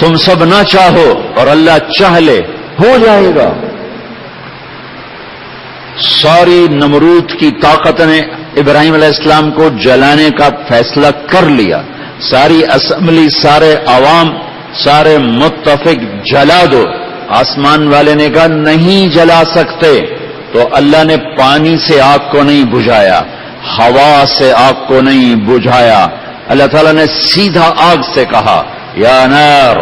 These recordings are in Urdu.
تم سب نہ چاہو اور اللہ چاہ لے ہو جائے گا۔ ساری نمرود کی طاقت نے ابراہیم علیہ السلام کو جلانے کا فیصلہ کر لیا، ساری اسمبلی، سارے عوام، سارے متفق جلا دو۔ آسمان والے نے کہا نہیں جلا سکتے، تو اللہ نے پانی سے آگ کو نہیں بجھایا، ہوا سے آگ کو نہیں بجھایا، اللہ تعالیٰ نے سیدھا آگ سے کہا یا نار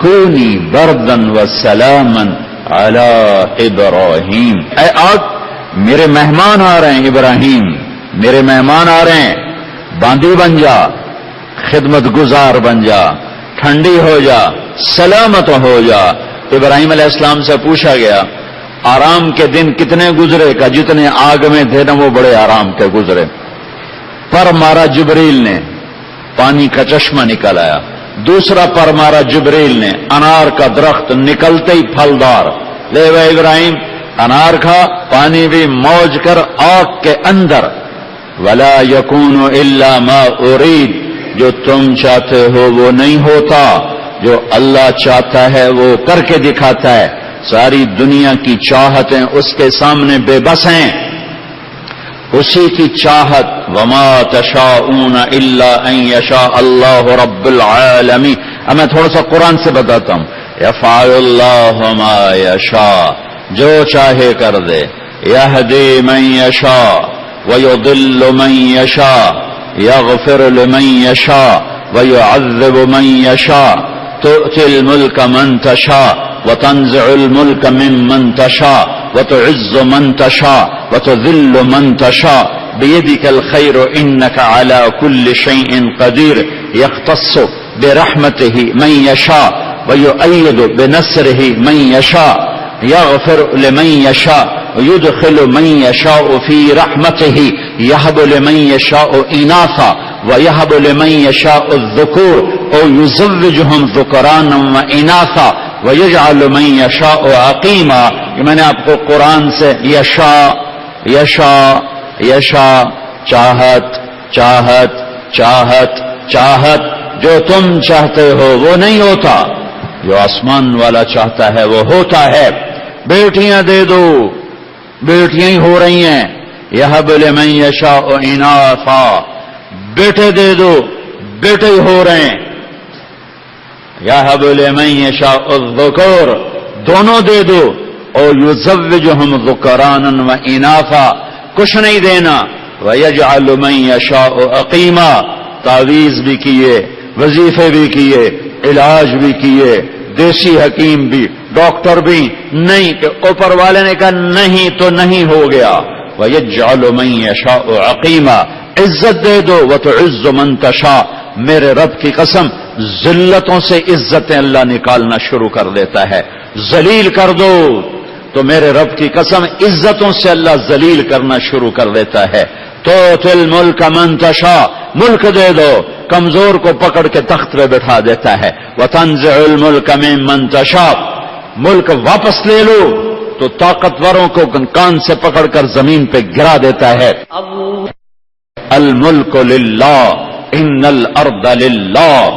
کونی بردن وسلاما علی ابراہیم، اے آگ میرے مہمان آ رہے ہیں، ابراہیم میرے مہمان آ رہے ہیں، باندی بن جا، خدمت گزار بن جا، ٹھنڈی ہو جا، سلامت ہو جا۔ ابراہیم علیہ السلام سے پوچھا گیا آرام کے دن کتنے گزرے کا؟ جتنے آگ میں تھے نا وہ بڑے آرام کے گزرے۔ پر مارا جبریل نے، پانی کا چشمہ نکل آیا۔ دوسرا پر مارا جبریل نے، انار کا درخت نکلتے ہی پھلدار، لے وہ ابراہیم انار کھا، پانی بھی موج کر آگ کے اندر۔ ولا یکون الا ما ارید، جو تم چاہتے ہو وہ نہیں ہوتا، جو اللہ چاہتا ہے وہ کر کے دکھاتا ہے۔ ساری دنیا کی چاہتیں اس کے سامنے بے بس ہیں، اسی کی چاہت۔ وما تشاءون الا ان یشاء اللہ رب العالمین۔ اب میں تھوڑا سا قرآن سے بتاتا ہوں۔ یفعل اللہ ما یشاء، جو چاہے کر دے۔ یہدی من یشاء ویضل من یشاء، یغفر لمن یشاء ویعذب من یشاء، تؤتی الملک من تشاء وتنزع الملك ممن تشاء وتعز من تشاء وتذل من تشاء بيدك الخير إنك على كل شيء قدير، يختص برحمته من يشاء ويؤيد بنصره من يشاء، يغفر لمن يشاء ويدخل من يشاء في رحمته، يهب لمن يشاء إناثا ويهب لمن يشاء الذكور أو يزوجهم ذكرانا وإناثا وَيَجْعَلُ مَن يَشَاءُ عَقِيمًا۔ کہ میں نے آپ کو قرآن سے یشا یشا یشا، چاہت چاہت چاہت چاہت، جو تم چاہتے ہو وہ نہیں ہوتا، جو آسمان والا چاہتا ہے وہ ہوتا ہے۔ بیٹیاں دے دو، بیٹیاں ہی ہو رہی ہیں۔ یَهَبُ لِمَن يَشَاءُ إِنَاثًا، بیٹے دے دو، بیٹے ہی ہو رہے ہیں۔ یَهَبُ لِمَن يَشَاءُ الذُّكُورَ، دونوں دے دو۔ اور یُزَوِّجُهُمْ ذُكْرَانًا وَإِنَاثًا، کچھ نہیں دینا۔ وَيَجْعَلُ مَن يَشَاءُ عَقِيمًا، تعویذ بھی کیے، وظیفے بھی کیے، علاج بھی کیے، دیسی حکیم بھی، ڈاکٹر بھی نہیں، کہ اوپر والے نے کہا نہیں تو نہیں ہو گیا۔ وَيَجْعَلُ مَن يَشَاءُ عَقِيمًا، عزت دے دو۔ وَتُعِزُّ مَن تَشَاءُ، میرے رب کی قسم ذلتوں سے عزتیں اللہ نکالنا شروع کر دیتا ہے۔ ذلیل کر دو تو میرے رب کی قسم عزتوں سے اللہ ذلیل کرنا شروع کر دیتا ہے۔ تُؤْتِي الْمُلْكَ مَن تَشَاءُ، ملک دے دو، کمزور کو پکڑ کے تخت پہ بٹھا دیتا ہے۔ وَتَنزِعُ الْمُلْكَ مِمَّن تَشَاءُ، ملک واپس لے لو تو طاقتوروں کو کان سے پکڑ کر زمین پہ گرا دیتا ہے۔ الملک للہ ان الارض للہ،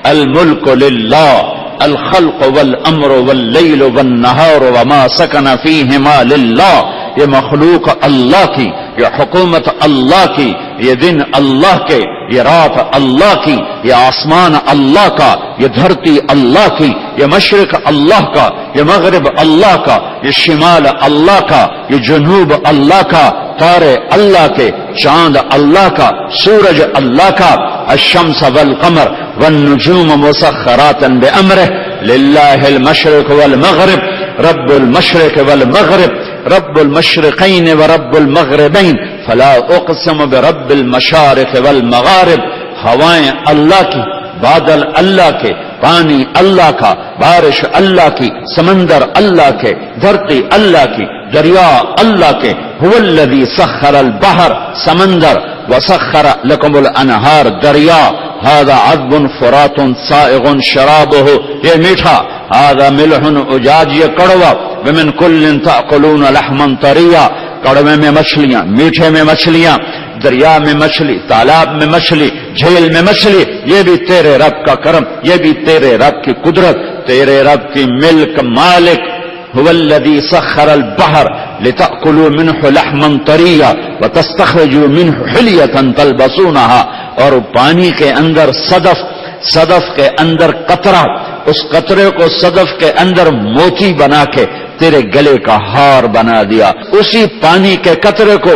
الملک للہ، الخلق والامر واللیل والنہار وما سکن فیہما للہ، یہ مخلوق اللہ کی، یہ حکومت اللہ کی، یہ دن اللہ کے، یہ رات اللہ کی، یہ آسمان اللہ کا، یہ دھرتی اللہ کی، یہ مشرق اللہ کا، یہ مغرب اللہ کا، یہ شمال اللہ کا، یہ جنوب اللہ کا، تارے اللہ کے، چاند اللہ کا، سورج اللہ کا۔ الشمس والقمر والنجوم مسخرات بأمره للہ المشرق والمغرب، رب المشرق والمغرب، رب المشرقین ورب المغربین، فلا اقسم برب المشارق والمغارب۔ ہوائیں اللہ کی، بادل اللہ کے، پانی اللہ کا، بارش اللہ کی، سمندر اللہ کے، دھرتی اللہ کی، دریا اللہ کے۔ هو الذی سخر البحر، سمندر، وسخر لکم الانہار، دریا۔ هذا عذب فرات سائغ شرابه، یہ میٹھا۔ هذا ملح اجاج، یہ کڑوا۔ ومن کل تأکلون لحما طریا، کڑوے میں مچھلیاں، میٹھے میں مچھلیاں۔ دریا میں مچھلی، تالاب میں مچھلی، جھیل میں مچھلی، یہ بھی تیرے رب کا کرم، یہ بھی تیرے رب کی قدرت، تیرے رب کی ملک مالک. هو الذي سخر البحر لتأكلوا منه لحما طريا وتستخرجوا منه حلية تلبسونها. اور پانی کے اندر صدف کے اندر قطرہ، اس قطرے کو صدف کے اندر موتی بنا کے تیرے گلے کا ہار بنا دیا. اسی پانی کے قطرے کو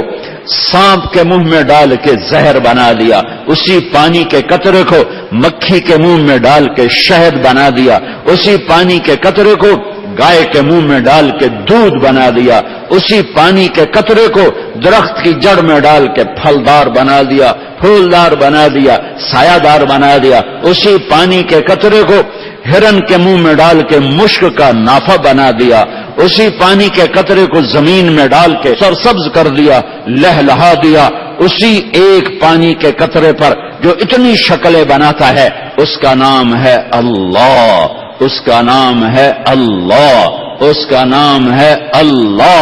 سانپ کے منہ میں ڈال کے زہر بنا دیا. اسی پانی کے قطرے کو مکھی کے منہ میں ڈال کے شہد بنا دیا. اسی پانی کے قطرے کو گائے کے منہ میں ڈال کے دودھ بنا دیا. اسی پانی کے قطرے کو درخت کی جڑ میں ڈال کے پھلدار بنا دیا، پھولدار بنا دیا، سایہ دار بنا دیا. اسی پانی کے قطرے کو ہرن کے منہ میں ڈال کے مشک کا نافہ بنا دیا. اسی پانی کے قطرے کو زمین میں ڈال کے سرسبز کر دیا، لہلہا دیا. اسی ایک پانی کے قطرے پر جو اتنی شکلیں بناتا ہے، اس کا نام ہے اللہ، اس کا نام ہے اللہ، اس کا نام ہے اللہ.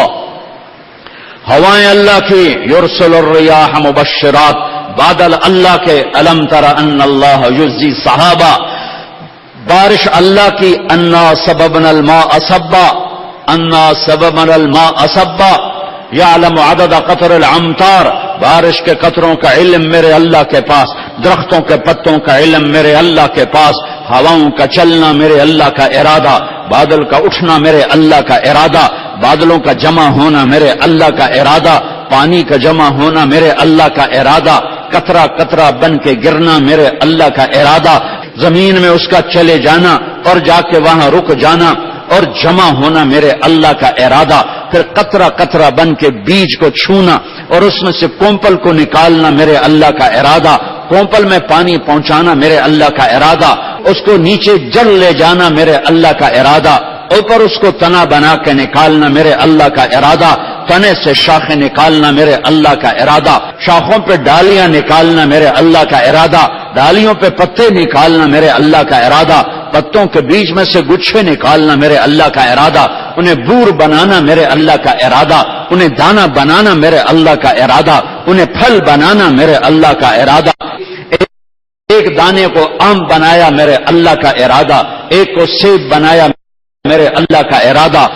ہوائیں اللہ کی، یرسل الریاح مبشرات، بادل اللہ کے، الم تر ان اللہ یزی صحابہ، بارش اللہ کی، انا سببنا الماء صبا، انا سببنا الماء صبا، یعلم عدد قطر الامطار، بارش کے قطروں کا علم میرے اللہ کے پاس، درختوں کے پتوں کا علم میرے اللہ کے پاس، ہواؤں کا چلنا میرے اللہ کا ارادہ، بادل کا اٹھنا میرے اللہ کا ارادہ، بادلوں کا جمع ہونا میرے اللہ کا ارادہ، پانی کا جمع ہونا میرے اللہ کا ارادہ، قطرہ قطرہ بن کے گرنا میرے اللہ کا ارادہ، زمین میں اس کا چلے جانا اور جا کے وہاں رک جانا اور جمع ہونا میرے اللہ کا ارادہ، پھر قطرہ قطرہ بن کے بیج کو چھونا اور اس میں سے کومپل کو نکالنا میرے اللہ کا ارادہ، کومپل میں پانی پہنچانا میرے اللہ کا ارادہ، اس کو نیچے جڑ لے جانا میرے اللہ کا ارادہ، اوپر اس کو تنا بنا کے نکالنا میرے اللہ کا ارادہ، تنے سے شاخیں نکالنا میرے اللہ کا ارادہ، شاخوں پہ ڈالیاں نکالنا میرے اللہ کا ارادہ، ڈالیوں پہ پتے نکالنا میرے اللہ کا ارادہ، پتوں کے بیچ میں سے گچھے نکالنا میرے اللہ کا ارادہ، انہیں بور بنانا میرے اللہ کا ارادہ، انہیں دانہ بنانا میرے اللہ کا ارادہ، انہیں پھل بنانا میرے اللہ کا ارادہ، ایک دانے کو آم بنایا میرے اللہ کا ارادہ، ایک کو سیب بنایا میرے اللہ کا ارادہ،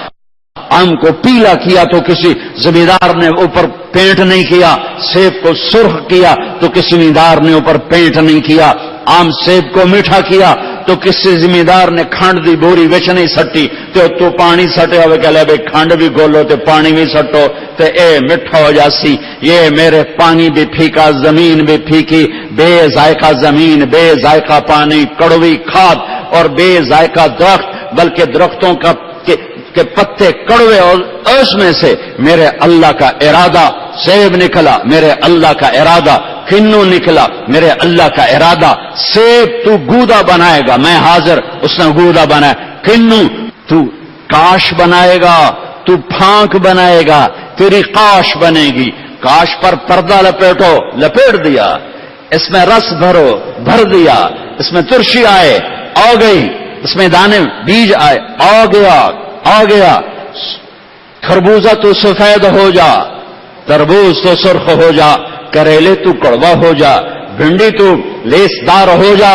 آم کو پیلا کیا تو کسی زمیندار نے اوپر پینٹ نہیں کیا، سیب کو سرخ کیا تو کسی زمیندار نے اوپر پینٹ نہیں کیا، آم سیب کو میٹھا کیا تو کسی زمیندار نے کھنڈ دی بوری وچ نہیں سٹی تو پانی سٹیا ہوئے کہ بھائی کھنڈ بھی گولو تے پانی بھی سٹو تے اے میٹھا ہو جاسی. یہ میرے پانی بھی پھیکا، زمین بھی پھیکی، بے ذائقہ زمین، بے ذائقہ پانی، کڑوی کھاد اور بے ذائقہ درخت، بلکہ درختوں کا کہ پتے کڑوے اور اس میں سے میرے اللہ کا ارادہ، سیب نکلا میرے اللہ کا ارادہ، کنو نکلا میرے اللہ کا ارادہ، سیب تو گودا بنائے گا میں حاضر، اس نے گودا بنایا، کنو تو کاش بنائے گا، تو پھانک بنائے گا، تیری کاش بنے گی، کاش پر پردہ لپیٹو، لپیٹ دیا، اس میں رس بھرو، بھر دیا، اس میں ترشی آئے، آ گئی، اس میں دانے بیج آئے، آ گیا، خربوزہ تو سفید ہو جا، تربوز تو سرخ ہو جا، کریلے تو کڑوا ہو جا، بھنڈی تو لیس دار ہو جا،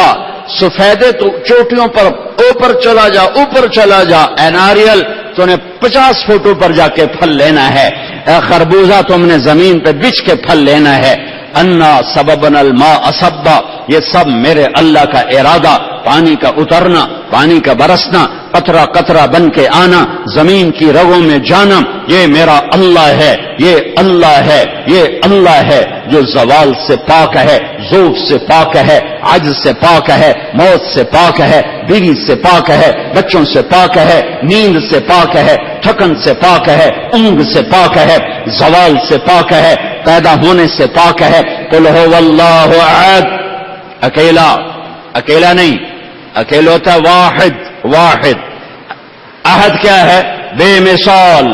سفیدے تو چوٹیوں پر اوپر چلا جا، اوپر چلا جا، اے ناریل تو نے 50 فٹ اوپر جا کے پھل لینا ہے، اے خربوزہ تم نے زمین پہ بچھ کے پھل لینا ہے، انا سببنا الماء صبا، یہ سب میرے اللہ کا ارادہ، پانی کا اترنا، پانی کا برسنا، قطرہ قطرہ بن کے آنا، زمین کی رگوں میں جانا، یہ میرا اللہ ہے، یہ اللہ ہے، یہ اللہ ہے جو زوال سے پاک ہے، ذوق سے پاک ہے، عجز سے پاک ہے، موت سے پاک ہے، بیوی سے پاک ہے، بچوں سے پاک ہے، نیند سے پاک ہے، تھکن سے پاک ہے، اونگ سے پاک ہے، زوال سے پاک ہے، پیدا ہونے سے پاک ہے. قل هو اللہ احد، اکیلا نہیں، اکیلا ہوتا واحد. احد کیا ہے؟ بے مثال،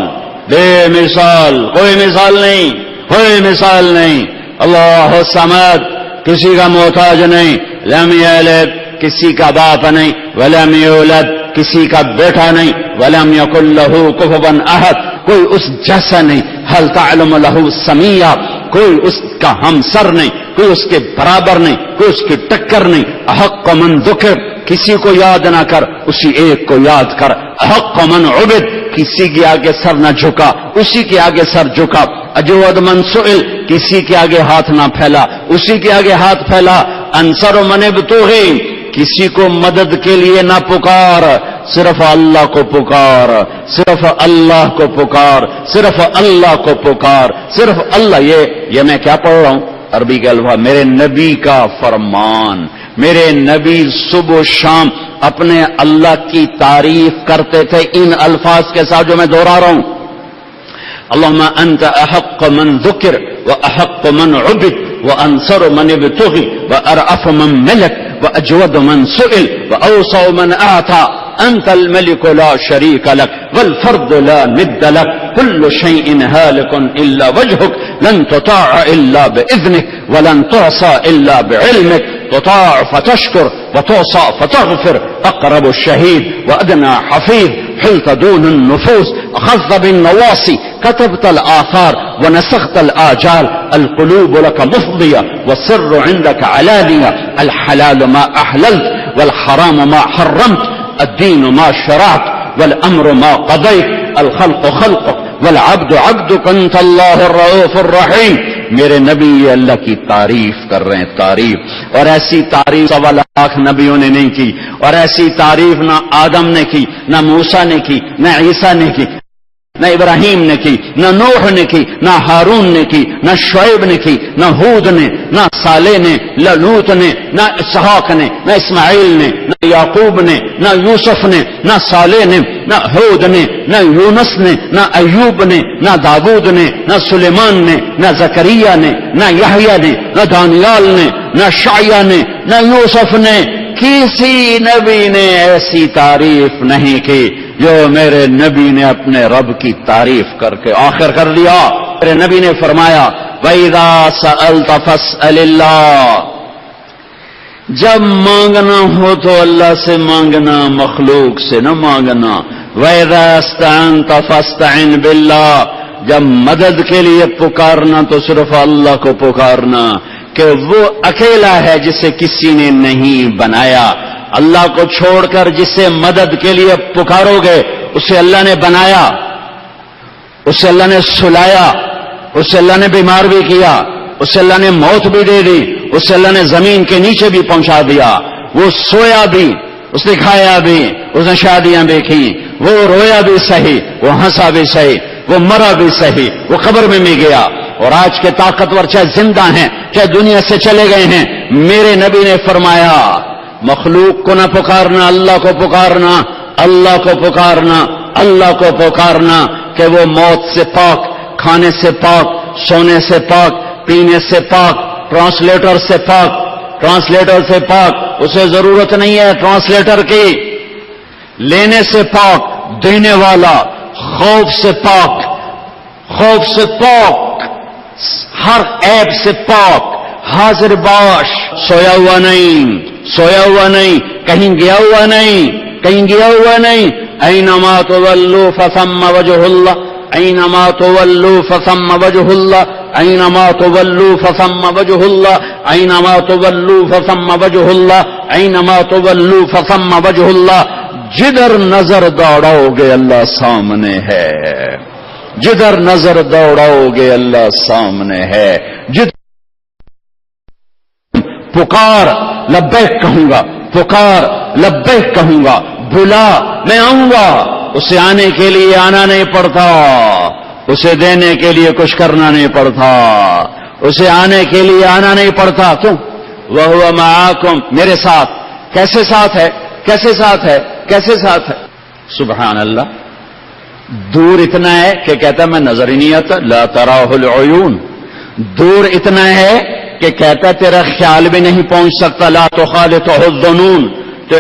کوئی مثال نہیں. اللہ الصمد، کسی کا محتاج نہیں، لم یلد، کسی کا باپ نہیں، ولم یولد، کسی کا بیٹا نہیں، ولم یکن لہ کفوا احد، کوئی اس جیسا نہیں. هل تعلم له سمیہ، کوئی اس کا ہمسر نہیں، کوئی اس کے برابر نہیں، کوئی اس کی ٹکر نہیں۔ احق من ذکر، کسی کو یاد نہ کر، اسی ایک کو یاد کر۔ احق من عبد، کسی کے آگے سر نہ جھکا، اسی کے آگے سر جھکا۔ اجود من سئل، کسی کے آگے ہاتھ نہ پھیلا، اسی کے آگے ہاتھ پھیلا۔ انصر من ابتغی، کسی کو مدد کے لیے نہ پکار، صرف اللہ کو پکار، صرف اللہ کو پکار، صرف اللہ کو پکار، صرف اللہ۔ یہ میں کیا پڑھ رہا ہوں؟ عربی کے الفاظ، میرے نبی کا فرمان۔ میرے نبی صبح و شام اپنے اللہ کی تعریف کرتے تھے ان الفاظ کے ساتھ جو میں دوہرا رہا ہوں۔ اللہم انت احق من ذکر واحق من عبد وانصر من ابتغی وارأف من ملک واجود من سئل واوسع من اعطى انت الملك لا شريك لك والفرد لا ند لك كل شيء هالك الا وجهك لن تطاع الا باذنك ولن تعصى الا بعلمك تطاع فتشكر وتعصى فتغفر اقرب الشهيد وادنى حفيظ حلت دون النفوس اخذت بالنواصي كتبت الاثار ونسخت الاجال القلوب لك مفضيه والسر عندك علانيه الحلال ما احللت والحرام ما حرمت الدين ما شرعت والامر ما قضيت الخلق خلقك والعبد عبدك انت الله الرؤوف الرحيم۔ میرے نبی اللہ کی تعریف کر رہے ہیں، تعریف، اور ایسی تعریف 1.25 لاکھ نبیوں نے نہیں کی، اور ایسی تعریف نہ آدم نے کی، نہ موسیٰ نے کی، نہ عیسیٰ نے کی، نہ ابراہیم نے کی، نہ نوح نے کی، نہ ہارون نے کی، نہ شعیب نے کی، نہ ہود نے، نہ صالح نے، نہ لوط نے، نہ اسحاق نے، نہ اسماعیل نے، نہ یعقوب نے، نہ یوسف نے، نہ صالح نے، نہ ہود نے، نہ یونس نے، نہ ایوب نے، نہ داود نے، نہ سلیمان نے، نہ زکریا نے، نہ یحییٰ نے، نہ دانیال نے، نہ شعیہ نے، نہ یوسف نے۔ کسی نبی نے ایسی تعریف نہیں کی جو میرے نبی نے اپنے رب کی تعریف کر کے آخر کر دیا۔ میرے نبی نے فرمایا وَإِذَا سَأَلْتَ فَاسْأَلِ اللَّهِ، جب مانگنا ہو تو اللہ سے مانگنا، مخلوق سے نہ مانگنا۔ وَإِذَا اسْتَعَنْتَ فَاسْتَعِنْ بِاللَّهِ، جب مدد کے لیے پکارنا تو صرف اللہ کو پکارنا، کہ وہ اکیلا ہے جسے کسی نے نہیں بنایا۔ اللہ کو چھوڑ کر جسے مدد کے لیے پکارو گے اسے اللہ نے بنایا، اسے اللہ نے سلایا، اسے اللہ نے بیمار بھی کیا، اسے اللہ نے موت بھی دے دی، اسے اللہ نے زمین کے نیچے بھی پہنچا دیا۔ وہ سویا بھی، اس نے کھایا بھی، اس نے شادیاں بھی کی، وہ رویا بھی صحیح، وہ ہنسا بھی صحیح، وہ مرا بھی صحیح، وہ قبر میں بھی گیا۔ اور آج کے طاقتور چاہے زندہ ہیں چاہے دنیا سے چلے گئے ہیں، میرے نبی نے فرمایا مخلوق کو نہ پکارنا، اللہ کو پکارنا، اللہ کو پکارنا، اللہ کو پکارنا، کہ وہ موت سے پاک، کھانے سے پاک، سونے سے پاک، پینے سے پاک، ٹرانسلیٹر سے پاک، ٹرانسلیٹر سے پاک، اسے ضرورت نہیں ہے ٹرانسلیٹر کی، لینے سے پاک، دینے والا، خوف سے پاک، خوف سے پاک، ہر عیب سے پاک، حاضر باش، سویا ہوا نہیں، سویا ہوا نہیں، کہیں گیا ہوا نہیں، کہیں گیا ہوا نہیں۔ اینما تولوا فثم وجہ اللہ، اینما تولوا فثم وجہ اللہ، اینما تولوا فثم وجہ اللہ، اینما تولوا فثم وجہ اللہ، اینما تولوا فثم وجہ اللہ۔ جدھر نظر دوڑاؤ گے اللہ سامنے ہے، جدھر نظر دوڑاؤ گے اللہ سامنے ہے۔ پکار لبیک کہوں گا، پکار لبیک کہوں گا، بلا میں آؤں گا۔ اسے آنے کے لیے آنا نہیں پڑتا، اسے دینے کے لیے کچھ کرنا نہیں پڑتا، اسے آنے کے لیے آنا نہیں پڑتا۔ کیوں؟ وَهُوَ مَعَاكُمْ، میرے ساتھ۔ کیسے ساتھ ہے؟ کیسے ساتھ ہے؟ کیسے ساتھ ہے؟ سبحان اللہ، دور اتنا ہے کہ کہتا ہے میں نظر ہی نہیں آتا، لا تراہ العیون، دور اتنا ہے کہ کہتا ہے تیرا خیال بھی نہیں پہنچ سکتا، لا تخالطہ الظنون، تو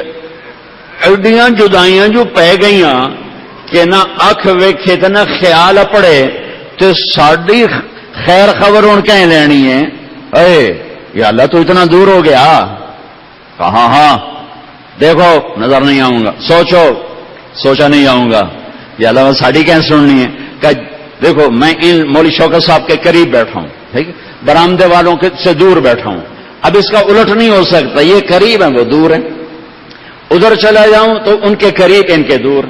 ایڈیاں جدائیاں جو پہ گئیاں کہ نہ اکھ ویکھے تے نہ خیال پڑے، تو ساڈی خیر خبر ان کہیں لینی ہے، اے یا اللہ تو اتنا دور ہو گیا، کہاں ہاں دیکھو نظر نہیں آؤں گا، سوچو سوچا نہیں آؤں گا، یا اللہ ساڑی کہیں سننی ہے، کہ دیکھو میں ان مولوی شوکت صاحب کے قریب بیٹھا ہوں، ٹھیک ہے، برآمدے والوں سے دور بیٹھا ہوں، اب اس کا الٹ نہیں ہو سکتا، یہ قریب ہیں وہ دور ہیں، ادھر چلا جاؤں تو ان کے قریب ان کے دور،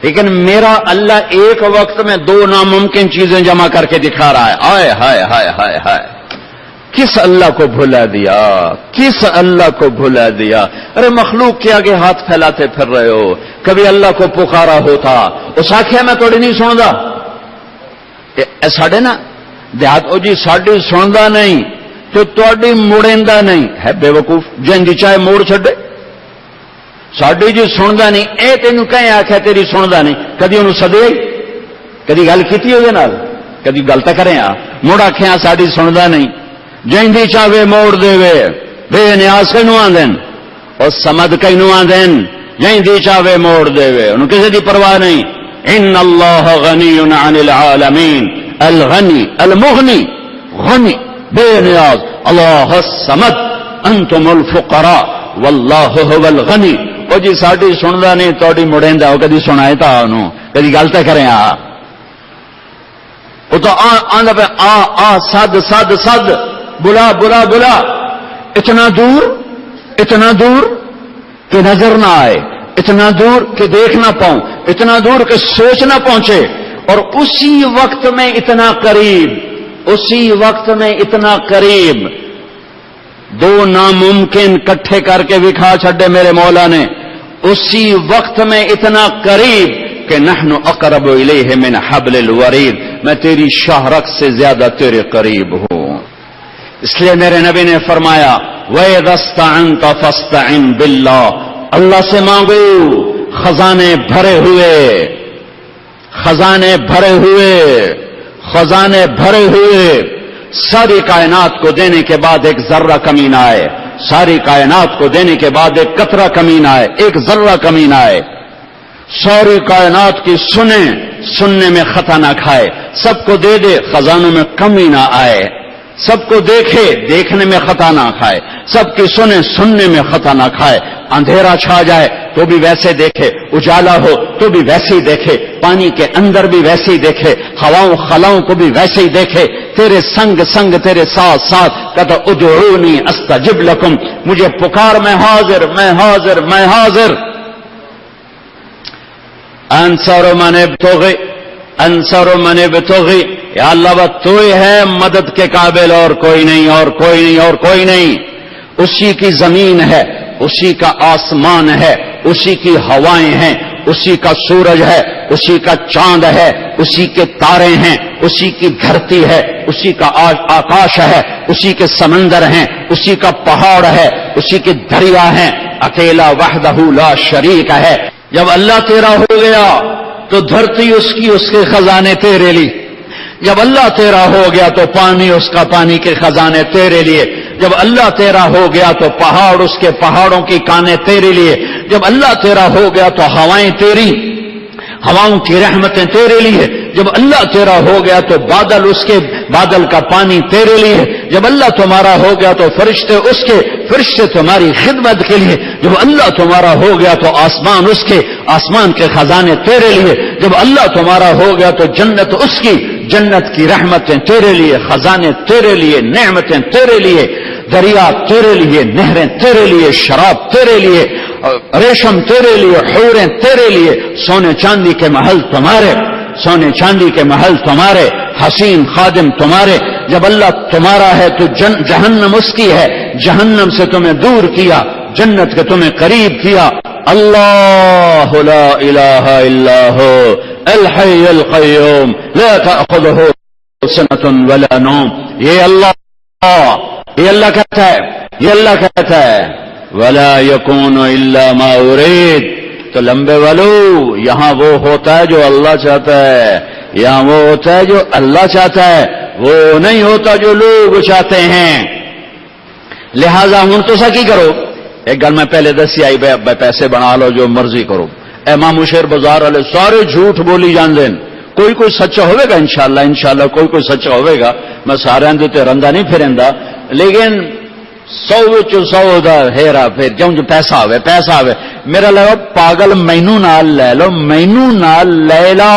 لیکن میرا اللہ ایک وقت میں دو ناممکن چیزیں جمع کر کے دکھا رہا ہے. آئے ہائے ہائے ہائے ہائے، کس اللہ کو بھلا دیا، کس اللہ کو بھلا دیا. ارے مخلوق کے آگے ہاتھ پھیلاتے پھر رہے ہو، کبھی اللہ کو پکارا ہوتا اس آخیا میں توڑی نہیں سندا ساڈے نا دیہات او جی ساڈی سندا نہیں تو توڑی مڑیندا نہیں ہے بے وقوف جن دی چاہے موڑ چھڈے ساڈی جی سندا نہیں اے تینوں کہیں آخیا تیری سندا نہیں کدی انہوں سدے کدی گل کیتی وہ نال کدی گل تو کریں مڑ آخیا ساڈی سندا نہیں جن دی چاہے موڑ دے بے نیاز کینوں آندن اور سمد کینوں آندن جن دی چاہے موڑ دے انہوں کسی دی پرواہ نہیں. ان اللہ غنی عن العالمین الغنی المغنی غنی بے نیاز اللہ الصمد انتم الفقراء واللہ هو الغنی. او جی ساڈی سندا نہیں توڑی مڑیندا او کدی سنائے تا انہوں کدی گل تے کریں وہ تو آندا پہ آ صد صد صد بلا بلا بلا اتنا دور کہ نظر نہ آئے، اتنا دور کہ دیکھ نہ پاؤں، اتنا دور کہ سوچ نہ پہنچے، اور اسی وقت میں اتنا قریب، اسی وقت میں اتنا قریب. دو ناممکن کٹھے کر کے دکھا چھڈے میرے مولا نے، اسی وقت میں اتنا قریب کہ نحن اقرب الیہ من حبل الورید، میں تیری شاہرگ سے زیادہ تیرے قریب ہوں. اس لیے میرے نبی نے فرمایا وَإِذَا اسْتَعَنْتَ فَاسْتَعِنْ بِاللَّهِ، اللہ سے مانگو خزانے بھرے ہوئے، خزانے بھرے ہوئے، خزانے بھرے ہوئے. ساری کائنات کو دینے کے بعد ایک ذرہ کمی نہ آئے، ساری کائنات کو دینے کے بعد ایک قطرہ کمی نہ آئے، ایک ذرہ کمی نہ آئے. ساری کائنات کی سننے میں خطا نہ کھائے، سب کو دے دے خزانوں میں کمی نہ آئے، سب کو دیکھے دیکھنے میں خطا نہ کھائے، سب کی سننے میں خطا نہ کھائے. اندھیرا چھا جائے تو بھی ویسے دیکھے، اجالا ہو تو بھی ویسے ہی دیکھے، پانی کے اندر بھی ویسے ہی دیکھے، ہواؤں خلاؤں کو بھی ویسے ہی دیکھے، تیرے سنگ تیرے ساتھ کہتا ادعونی استجب لکم، مجھے پکار میں حاضر میں حاضر میں حاضر. انصر من ابتغی، یا اللہ وہ تو ہی ہے مدد کے قابل، اور کوئی نہیں اور کوئی نہیں اور کوئی نہیں. اسی کی زمین ہے، اسی کا آسمان ہے، اسی کی ہوائیں ہیں، اسی کا سورج ہے، اسی کا چاند ہے، اسی کے تارے ہیں، اسی کی دھرتی ہے، اسی کا آکاش ہے، اسی کے سمندر ہیں، اسی کا پہاڑ ہے، اسی کے دریا ہیں. اکیلا وحدہ لا شریک ہے. جب اللہ تیرا ہو گیا تو دھرتی اس کے خزانے تیرے لیے، جب اللہ تیرا ہو گیا تو پانی اس کا پانی کے خزانے تیرے لیے، جب اللہ تیرا ہو گیا تو پہاڑ اس کے پہاڑوں کی کانیں تیرے لیے، جب اللہ تیرا ہو گیا تو ہوائیں تیری، ہواؤں کی رحمتیں تیرے لیے، جب اللہ تیرا ہو گیا تو بادل اس کے بادل کا پانی تیرے لیے، جب اللہ تمہارا ہو گیا تو فرشتے اس کے، فرشتے تمہاری خدمت کے لیے، جب اللہ تمہارا ہو گیا تو آسمان اس کے، آسمان کے خزانے تیرے لیے، جب اللہ تمہارا ہو گیا تو جنت اس کی، جنت کی رحمتیں تیرے لیے، خزانے تیرے لیے، نعمتیں تیرے لیے، دریا تیرے لیے، نہریں تیرے لیے، شراب تیرے لیے، ریشم تیرے لیے، حوریں تیرے لیے، سونے چاندی کے محل تمہارے، سونے چاندی کے محل تمہارے، حسین خادم تمہارے. جب اللہ تمہارا ہے تو جہنم اس کی ہے، جہنم سے تمہیں دور کیا، جنت کے تمہیں قریب کیا. اللہ لا الہ الا هو الحی القیوم لا تأخذه سنة ولا نوم. یہ اللہ کہتا ہے، یہ اللہ کہتا ہے ولا يكون الا ما اريد. تو لمبے والو یہاں وہ ہوتا ہے جو اللہ چاہتا ہے، یہاں وہ ہوتا ہے جو اللہ چاہتا ہے، وہ نہیں ہوتا جو لوگ چاہتے ہیں. لہذا ہوں تو سا کی کرو، ایک گل میں پہلے دسی آئی بے پیسے بنا لو جو مرضی کرو. امام شیر بازار والے سارے جھوٹ بولی جان دین، کوئی سچا ہوئے گا انشاءاللہ کوئی سچا ہوئے گا. میں سارے تے رندا نہیں پھرندا، لیکن 100 دا ہیرا پھر جو پیسہ آوے میرا لگا پاگل مینو نال لے لو، مینو نال لے لا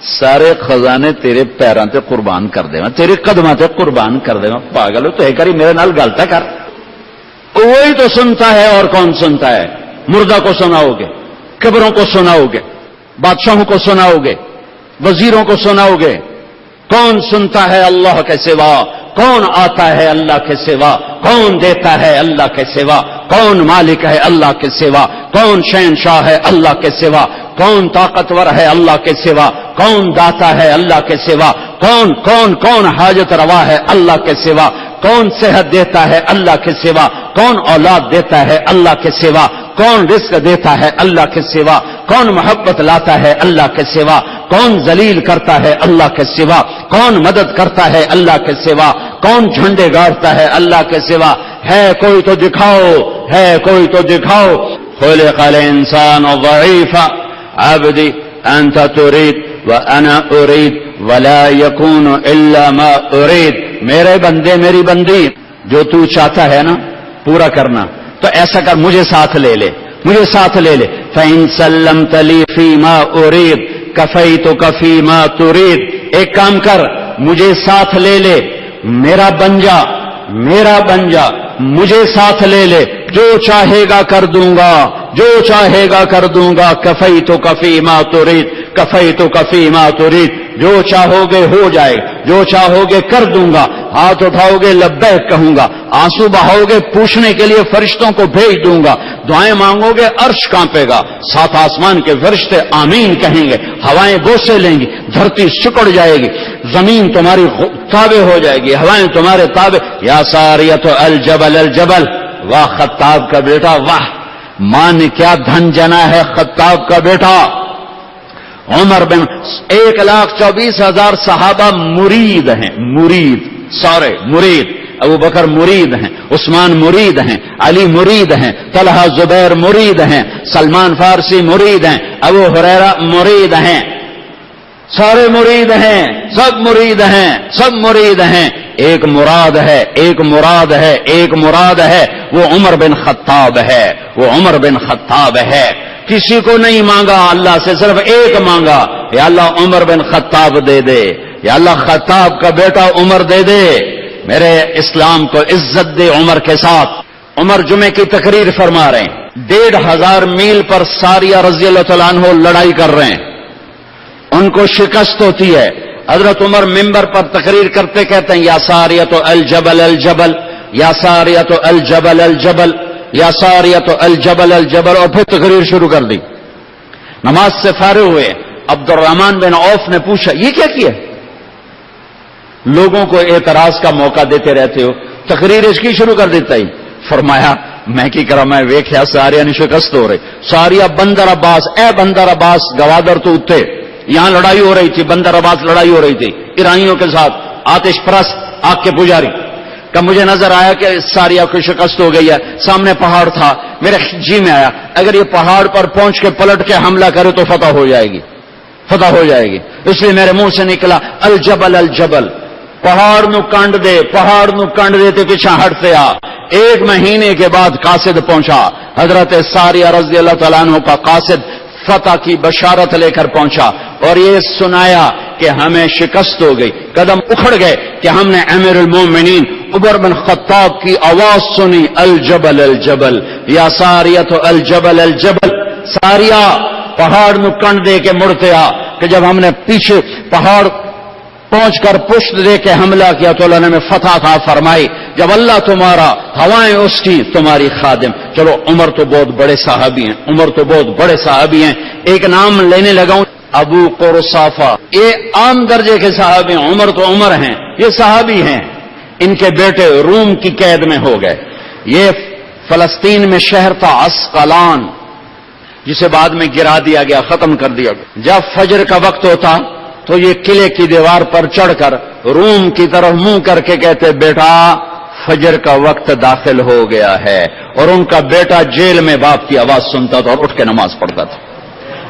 سارے خزانے تیرے پیراں تے قربان کر دے گا، تیرے قدماں تے قربان کر دے گا. پاگل ہو تو ہے کری میرے نال گلتا کر. وہی تو سنتا ہے، اور کون سنتا ہے؟ مردہ کو سناؤ گے، قبروں کو سناؤ گے، بادشاہوں کو سناؤ گے، وزیروں کو سناؤ گے. کون سنتا ہے اللہ کے سوا؟ کون آتا ہے اللہ کے سوا؟ کون دیتا ہے اللہ کے سوا؟ کون مالک ہے اللہ کے سوا؟ کون شہنشاہ ہے اللہ کے سوا؟ کون طاقتور ہے اللہ کے سوا؟ کون داتا ہے اللہ کے سوا؟ کون کون کون حاجت روا ہے اللہ کے سوا؟ کون صحت دیتا ہے اللہ کے سوا؟ کون اولاد دیتا ہے اللہ کے سوا؟ کون رزق دیتا ہے اللہ کے سوا؟ کون محبت لاتا ہے اللہ کے سوا؟ کون ذلیل کرتا ہے اللہ کے سوا؟ کون مدد کرتا ہے اللہ کے سوا؟ کون جھنڈے گاڑتا ہے اللہ کے سوا؟ ہے کوئی تو دکھاؤ، ہے کوئی تو دکھاؤ. خلق الانسان ضعیفا عبدی انت ترید وانا ارید ولا یکون الا ما ارید. میرے بندے میری بندی، جو تو چاہتا ہے نا پورا کرنا، تو ایسا کر، مجھے ساتھ لے لے، مجھے ساتھ لے لے. فَإِن سَلَّمْتَ لِي فِي مَا أُرِيدُ كَفَيْتُكَ فِي مَا تُرِيدُ. ایک کام کر، مجھے ساتھ لے لے، میرا بن جا، میرا بن جا، مجھے ساتھ لے لے، جو چاہے گا کر دوں گا، جو چاہے گا کر دوں گا. كَفَيْتُكَ فِي مَا تُرِيدُ كَفَيْتُكَ فِي مَا تُرِيدُ. جو چاہو گے ہو جائے، جو چاہو گے کر دوں گا. ہاتھ اٹھاؤ گے لبیک کہوں گا، آنسو بہاؤ گے پوچھنے کے لیے فرشتوں کو بھیج دوں گا. دعائیں مانگو گے عرش کانپے گا، سات آسمان کے فرشتے آمین کہیں گے، ہوائیں بوسے لیں گی، دھرتی سکڑ جائے گی، زمین تمہاری تابع ہو جائے گی، ہوائیں تمہارے تابع. یا ساریت الجبل الجبل. واہ خطاب کا بیٹا، واہ ماں نے کیا دھن جنا ہے خطاب کا بیٹا. عمر بن 1,24,000 صحابہ مرید ہیں، مرید، سارے مرید. ابو بکر مرید ہیں، عثمان مرید ہیں، علی مرید ہیں، طلحہ زبیر مرید ہیں، سلمان فارسی مرید ہیں، ابو ہریرہ مرید ہیں. سارے مرید ہیں، سب مرید ہیں، سب مرید ہیں. ایک مراد ہے، ایک مراد ہے، ایک مراد ہے، وہ عمر بن خطاب ہے، وہ عمر بن خطاب ہے. کسی کو نہیں مانگا اللہ سے، صرف ایک مانگا، یا اللہ عمر بن خطاب دے دے، یا اللہ خطاب کا بیٹا عمر دے دے. میرے اسلام کو عزت دے عمر کے ساتھ. عمر جمعے کی تقریر فرما رہے ہیں، 1,500 میل پر ساریہ رضی اللہ تعالیٰ عنہ لڑائی کر رہے ہیں، ان کو شکست ہوتی ہے. حضرت عمر ممبر پر تقریر کرتے کہتے ہیں یا ساریۃ الجبل الجبل، یا ساریۃ الجبل الجبل، یا ساریۃ الجبل الجبل، اور پھر تقریر شروع کر دی. نماز سے فارغ ہوئے عبد الرحمن بن عوف نے پوچھا یہ کیا کیا؟ لوگوں کو اعتراض کا موقع دیتے رہتے ہو، تقریر اس کی شروع کر دیتا ہی. فرمایا میں کی کرا، میں ویکھیا ساریہ نے شکست ہو رہی. ساریہ بندر عباس، اے بندر عباس گوادر تو اتے، یہاں لڑائی ہو رہی تھی، بندر عباس لڑائی ہو رہی تھی ایرانیوں کے ساتھ، آتش پرست آگ کے پجاری. کہ مجھے نظر آیا کہ ساریہ کو شکست ہو گئی ہے، سامنے پہاڑ تھا، میرے جی میں آیا اگر یہ پہاڑ پر پہنچ کے پلٹ کے حملہ کرے تو فتح ہو جائے گی، فتح ہو جائے گی. اس لیے میرے منہ سے نکلا الجبل الجبل، پہاڑ نو کنڈ دے، پہاڑ نو کنڈ دے تے پیچھے ہٹتے آ. 1 مہینے کے بعد قاصد پہنچا، حضرت ساریہ رضی اللہ تعالیٰ عنہ کا قاصد فتح کی بشارت لے کر پہنچا اور یہ سنایا کہ ہمیں شکست ہو گئی. قدم اکھڑ گئے کہ ہم نے امیر المومنین عمر بن خطاب کی آواز سنی الجبل الجبل، یا ساریۃ الجبل الجبل. ساریہ پہاڑ نو کنڈ دے کے مڑتے آ. کہ جب ہم نے پیچھے پہاڑ پہنچ کر پشت دے کے حملہ کیا تو اللہ نے ہمیں فتح عطا فرمائی. جب اللہ تمہارا، ہوائیں اس کی تمہاری خادم. چلو عمر تو بہت بڑے صحابی ہیں، عمر تو بہت بڑے صحابی ہیں. ایک نام لینے لگا ہوں، ابو قرصافہ، یہ عام درجے کے صحابی ہیں. عمر تو عمر ہیں، یہ صحابی ہیں. ان کے بیٹے روم کی قید میں ہو گئے. یہ فلسطین میں شہر تھا عسقلان، جسے بعد میں گرا دیا گیا، ختم کر دیا گیا. جب فجر کا وقت ہوتا تو یہ قلعے کی دیوار پر چڑھ کر روم کی طرف منہ کر کے کہتے بیٹا فجر کا وقت داخل ہو گیا ہے. اور ان کا بیٹا جیل میں باپ کی آواز سنتا تھا اور اٹھ کے نماز پڑھتا تھا.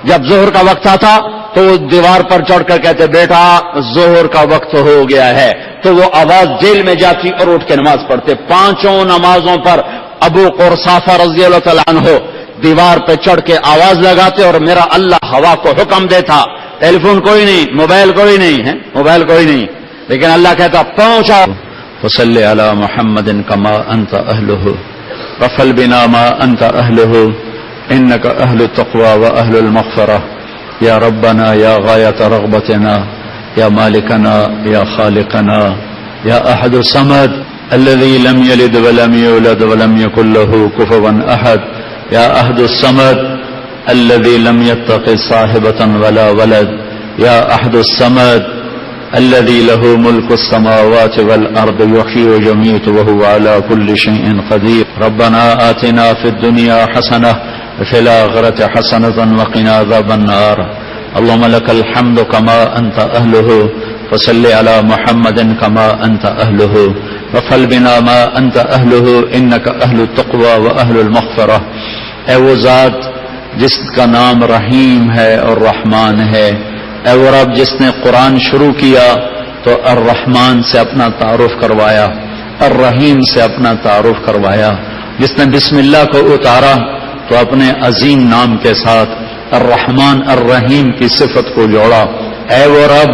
جب ظہر کا وقت آتا تو وہ دیوار پر چڑھ کر کہتے بیٹا ظہر کا وقت ہو گیا ہے. تو وہ آواز جیل میں جاتی اور اٹھ کے نماز پڑھتے. 5 نمازوں پر ابو قرصافہ رضی اللہ تعالیٰ عنہ دیوار پہ چڑھ کے آواز لگاتے اور میرا اللہ ہوا کو حکم دیتا ٹیلی فون کوئی نہیں، موبائل کوئی نہیں ہے، موبائل کوئی نہیں، لیکن اللہ کہتا پہنچاؤ. وصلی علی محمد کما انت اہلہ وفل بنا ما انت اہلہ انک اہل التقوی واہل المغفرہ یا ربنا یا غایۃ رغبتنا یا مالکنا یا خالقنا یا احد الصمد الذي لم يلد ولم يولد ولم يكن له كفوا احد یا احد الصمد الذي لم يتخذ صاحبة ولا ولد یا احد الصمد الذي له ملك السماوات والارض يحيي ويميت وهو على كل شيء قدير ربنا آتنا في الدنيا حسنة وفي الآخرة حسنة وقنا عذاب النار اللهم لك الحمد كما أنت أهله وصل على محمد كما أنت أهله وفعل بنا ما أنت أهله إنك أهل التقوى وأهل المغفرة. اے وہ ذات جس کا نام رحیم ہے اور رحمان ہے. اے وہ رب جس نے قرآن شروع کیا تو الرحمن سے اپنا تعارف کروایا، الرحیم سے اپنا تعارف کروایا. جس نے بسم اللہ کو اتارا تو اپنے عظیم نام کے ساتھ الرحمن الرحیم کی صفت کو جوڑا. اے وہ رب،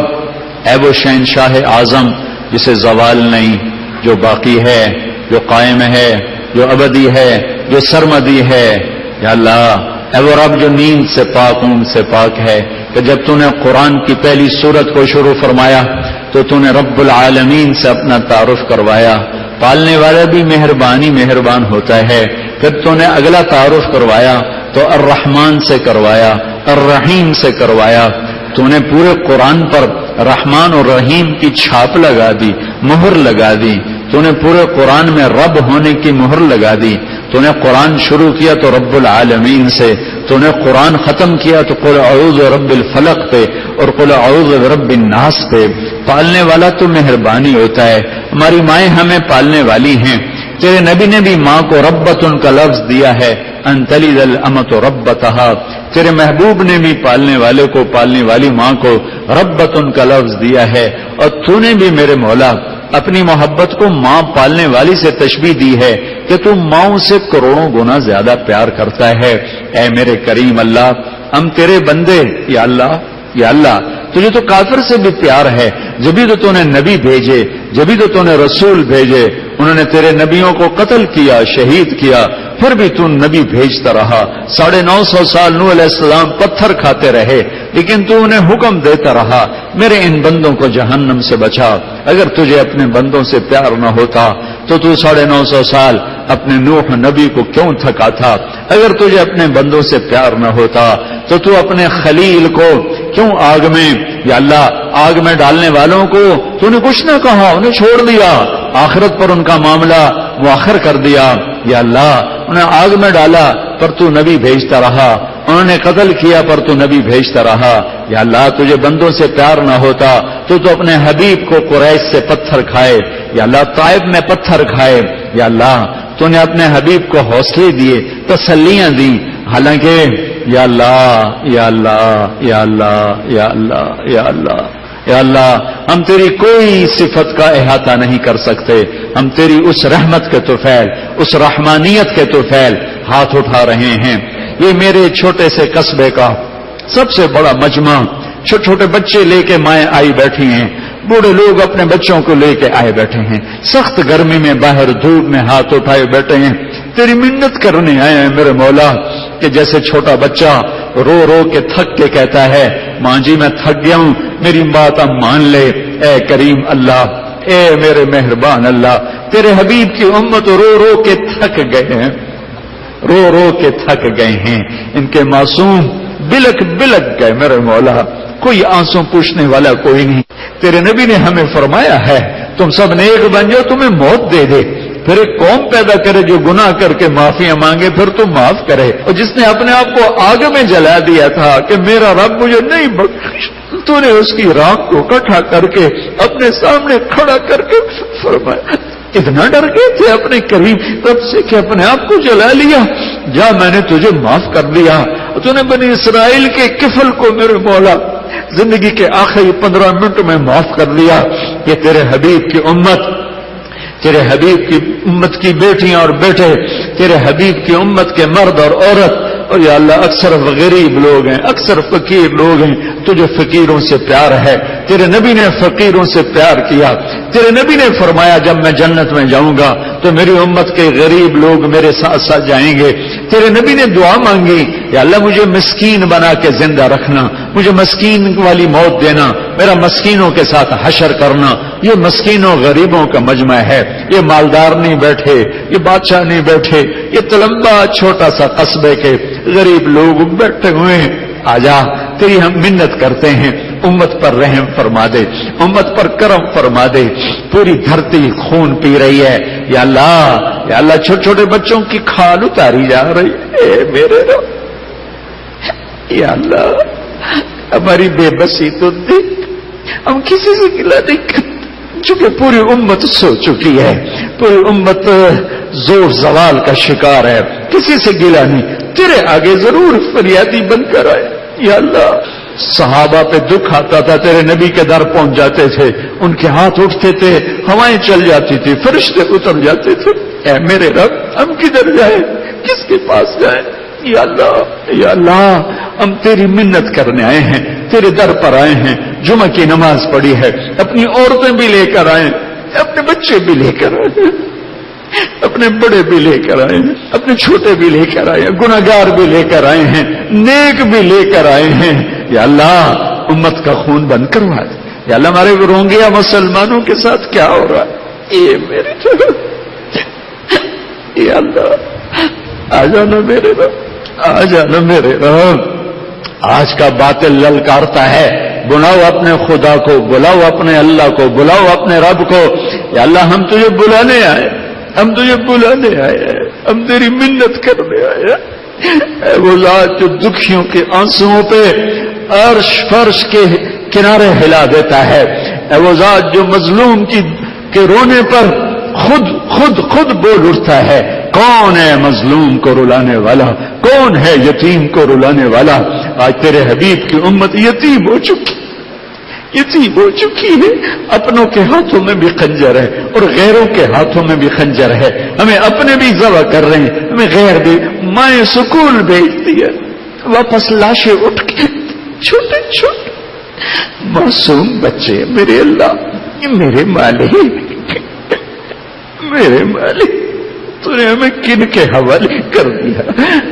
اے وہ شہنشاہ اعظم جسے زوال نہیں، جو باقی ہے، جو قائم ہے، جو ابدی ہے، جو سرمدی ہے. یا اللہ، اے وہ رب جو نیند سے پاک، اونگ سے پاک ہے، کہ جب تو نے قرآن کی پہلی سورت کو شروع فرمایا تو نے رب العالمین سے اپنا تعارف کروایا. پالنے والا بھی مہربان ہوتا ہے. پھر تو نے اگلا تعارف کروایا تو الرحمن سے کروایا، الرحیم سے کروایا. تو نے پورے قرآن پر رحمان اور رحیم کی چھاپ لگا دی، مہر لگا دی. تو نے پورے قرآن میں رب ہونے کی مہر لگا دی. تو نے قرآن شروع کیا تو رب العالمین سے، تو نے قرآن ختم کیا تو قل اعوذ برب الفلق پہ اور قل اعوذ برب الناس پہ. پالنے والا تو مہربانی ہوتا ہے. ہماری مائیں ہمیں پالنے والی ہیں. تیرے نبی نے بھی ماں کو ربتن کا لفظ دیا ہے، ان تلد الامۃ ربتہا. تیرے محبوب نے بھی پالنے والے کو، پالنے والی ماں کو ربتن کا لفظ دیا ہے. اور تو نے بھی میرے مولا اپنی محبت کو ماں پالنے والی سے تشبیہ دی ہے کہ تو ماؤں سے کروڑوں گنا زیادہ پیار کرتا ہے. اے میرے کریم اللہ، ہم تیرے بندے. یا اللہ، یا اللہ، تجھے تو کافر سے بھی پیار ہے. جبھی تو نے نبی بھیجے، جبھی تو نے رسول بھیجے. انہوں نے تیرے نبیوں کو قتل کیا، شہید کیا، پھر بھی تو نبی بھیجتا رہا. 950 سال نوح علیہ السلام پتھر کھاتے رہے، لیکن تو انہیں حکم دیتا رہا میرے ان بندوں کو جہنم سے بچا. اگر تجھے اپنے بندوں سے پیار نہ ہوتا تو 950 سال اپنے نوح نبی کو کیوں تھکا تھا؟ اگر تجھے اپنے بندوں سے پیار نہ ہوتا تو اپنے خلیل کو کیوں آگ میں، یا اللہ، آگ میں ڈالنے والوں کو تو نے کچھ نہ کہا، انہیں چھوڑ دیا، آخرت پر ان کا معاملہ مؤخر کر دیا. یا اللہ، انہیں آگ میں ڈالا پر تو نبی بھیجتا رہا، انہوں نے قتل کیا پر تو نبی بھیجتا رہا. یا اللہ، تجھے بندوں سے پیار نہ ہوتا تو اپنے حبیب کو قریش سے پتھر کھائے، یا اللہ طائف میں پتھر کھائے. یا اللہ، تو نے اپنے حبیب کو حوصلے دیے، تسلیاں دی. حالانکہ یا اللہ، یا اللہ، یا اللہ، یا اللہ، یا اللہ، یا اللہ، ہم تیری کوئی صفت کا احاطہ نہیں کر سکتے. ہم تیری اس رحمت کے طفیل، اس رحمانیت کے طفیل ہاتھ اٹھا رہے ہیں. یہ میرے چھوٹے سے قصبے کا سب سے بڑا مجمع، چھوٹے چھوٹے بچے لے کے مائیں آئی بیٹھی ہیں، بوڑھے لوگ اپنے بچوں کو لے کے آئے بیٹھے ہیں، سخت گرمی میں باہر دھوپ میں ہاتھ اٹھائے بیٹھے ہیں. تیری منت کرنے آئے ہیں میرے مولا، کہ جیسے چھوٹا بچہ رو رو کے تھک کے کہتا ہے ماں جی میں تھک گیا ہوں، میری بات اب مان لے. اے کریم اللہ، اے میرے مہربان اللہ، تیرے حبیب کی امت رو رو کے تھک گئے ہیں، رو رو کے تھک گئے ہیں. ان کے معصوم بلک بلک گئے میرے مولا، کوئی آنسو پوچھنے والا کوئی نہیں. تیرے نبی نے ہمیں فرمایا ہے تم سب نیک بن جاؤ، تمہیں موت دے دے. پھر ایک قوم پیدا کرے جو گناہ کر کے معافیاں مانگے، پھر تو معاف کرے. اور جس نے اپنے آپ کو آگ میں جلا دیا تھا کہ میرا رب مجھے نہیں بخش، تو نے اس کی راکھ کو اکٹھا کر کے اپنے سامنے کھڑا کر کے فرمایا اتنا ڈر گئے تھے اپنے کریم رب سے کہ اپنے آپ کو جلا لیا. جا، میں نے تجھے معاف کر دیا. تو نے بنی اسرائیل کے کفل کو میرے مولا زندگی کے آخری 15 منٹ میں معاف کر دیا. کہ تیرے حبیب کی امت، تیرے حبیب کی امت کی بیٹیاں اور بیٹے، تیرے حبیب کی امت کے مرد اور عورت اور یا اللہ اکثر غریب لوگ ہیں، اکثر فقیر لوگ ہیں، تجھے فقیروں سے پیار ہے، تیرے نبی نے فقیروں سے پیار کیا، تیرے نبی نے فرمایا جب میں جنت میں جاؤں گا تو میری امت کے غریب لوگ میرے ساتھ ساتھ جائیں گے۔ تیرے نبی نے دعا مانگی، یا اللہ مجھے مسکین بنا کے زندہ رکھنا، مجھے مسکین والی موت دینا، میرا مسکینوں کے ساتھ حشر کرنا۔ یہ مسکینوں غریبوں کا مجمع ہے، یہ مالدار نہیں بیٹھے، یہ بادشاہ نہیں بیٹھے، یہ تلمبا چھوٹا سا قصبے کے غریب لوگ بیٹھے ہوئے ہیں۔ آجا تیری ہم منت کرتے ہیں، امت پر رحم فرما دے، امت پر کرم فرما دے۔ پوری دھرتی خون پی رہی ہے، یا اللہ چھوٹے چھوٹے بچوں کی کھال اتاری جا رہی ہے، اے میرے رب، یا اللہ ہماری بے بسی تو دیکھ، ہم کسی سے گلہ نہیں کرتے، چونکہ پوری امت سو چکی ہے، پوری امت زور زوال کا شکار ہے، کسی سے گلہ نہیں، تیرے آگے ضرور فریادی بن کر آئے۔ یا اللہ صحابہ پہ دکھ آتا تھا، تیرے نبی کے در پہنچ جاتے تھے، ان کے ہاتھ اٹھتے تھے، ہوائیں چل جاتی تھی، فرشتے اتر جاتے تھے، اے میرے رب ہم کدھر جائیں، کس کے پاس جائیں؟ یا اللہ ہم تیری منت کرنے آئے ہیں، تیرے در پر آئے ہیں، جمعہ کی نماز پڑھی ہے، اپنی عورتیں بھی لے کر آئے، اپنے بچے بھی لے کر آئے، اپنے بڑے بھی لے کر آئے ہیں، اپنے چھوٹے بھی لے کر آئے ہیں، گناہگار بھی لے کر آئے ہیں، نیک بھی لے کر آئے ہیں۔ یا اللہ امت کا خون بند کروا دے، یا اللہ ہمارے رونگیا مسلمانوں کے ساتھ کیا ہو رہا ہے، اے میرے رب، یا اللہ آ جانا میرے رب، آ جانا میرے رب۔ آج کا باطل للکارتا ہے، بلاؤ اپنے خدا کو، بلاؤ اپنے اللہ کو، بلاؤ اپنے رب کو۔ یا اللہ ہم تجھے بلانے آئے، ہم تجھے بلانے آئے، ہم تیری منت کرنے آئے۔ اے وہ ذات جو دکھیوں کے آنسوؤں پہ عرش فرش کے کنارے ہلا دیتا ہے، اے وہ ذات جو مظلوم کے رونے پر خود بول اٹھتا ہے، کون ہے مظلوم کو رلانے والا، کون ہے یتیم کو رلانے والا؟ آج تیرے حبیب کی امت یتیم ہو چکی ہے، اپنوں کے ہاتھوں میں بھی خنجر ہے اور غیروں کے ہاتھوں میں بھی خنجر ہے، ہمیں اپنے بھی ذبح کر رہے ہیں، ہمیں غیر بھی، مائیں سکول بھیجتی ہے، واپس لاشیں اٹھ کے، چھوٹے چھوٹے معصوم بچے، میرے اللہ، میرے مالک، تو نے ہمیں کن کے حوالے کر دیا،